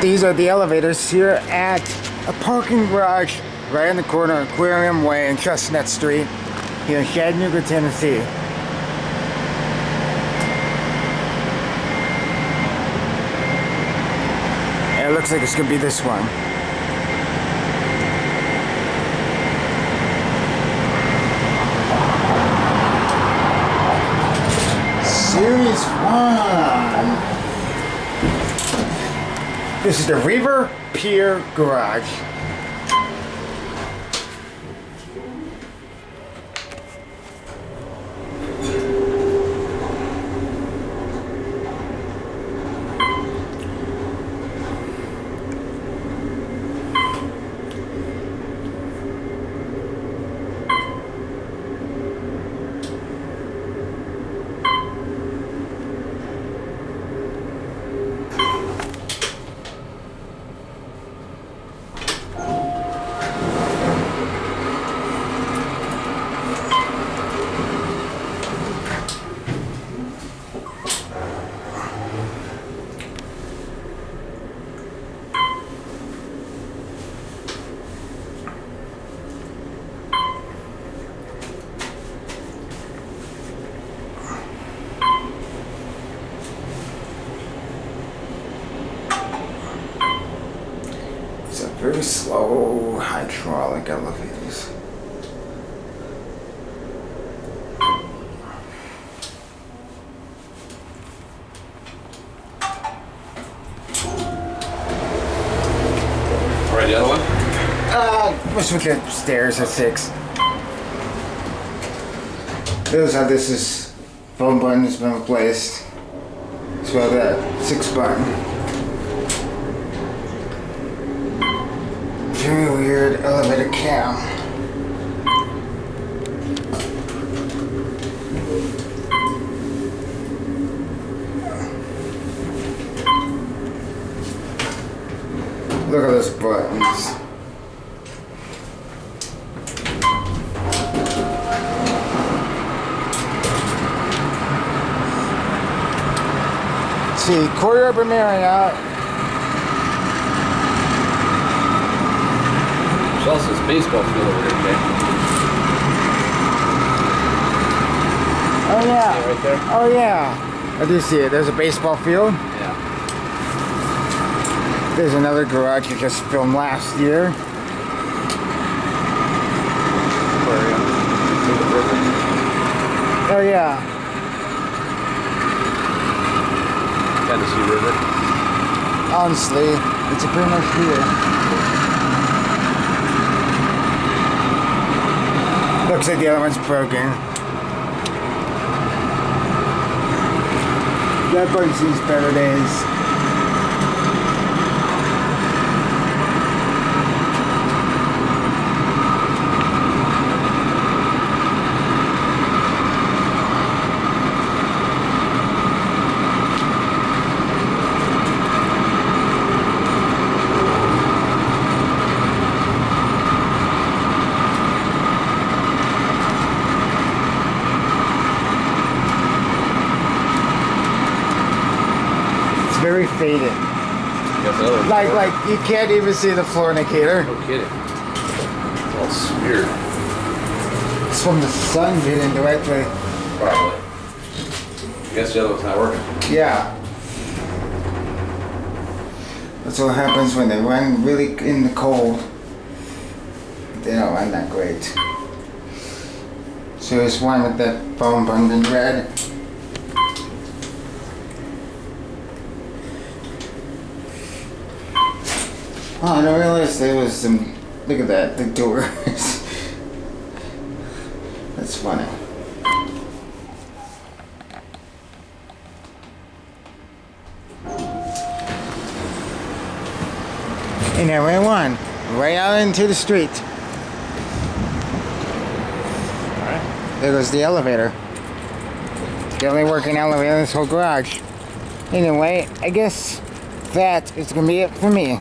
These are the elevators here at a parking garage right on the corner of Aquarium Way and Chestnut Street here in Chattanooga, Tennessee. And it looks like it's going to be this one. Series 1. This is the Pier garage. Very slow hydraulic elevators. Alright, the other one? Let's look at stairs at 6. Here's how this is. Phone button has been replaced. As well that 6 button. Very weird elevator cam. Look at those buttons. Let's see, Quarter Urban Marriott. There's also this baseball field over there, okay? Oh yeah. See it right there? Oh yeah. I do see it. There's a baseball field. Yeah. There's another garage we just filmed last year. Aquarium. See the river? Oh yeah. Tennessee River. Honestly, it's pretty much here. Looks like the other one's broken. That button sees better days. Very faded. Like you can't even see the fornicator. No kidding. It's all smeared. It's from the sun hitting directly. Probably. I guess the other one's not working. Yeah. That's what happens when they run really in the cold. They don't run that great. So there's one with that phone button in red. Oh, I didn't realize there was some. Look at that, the doors. That's funny. And there went one, right out into the street. Alright. There goes the elevator. It's the only working elevator in this whole garage. Anyway, I guess that is gonna be it for me.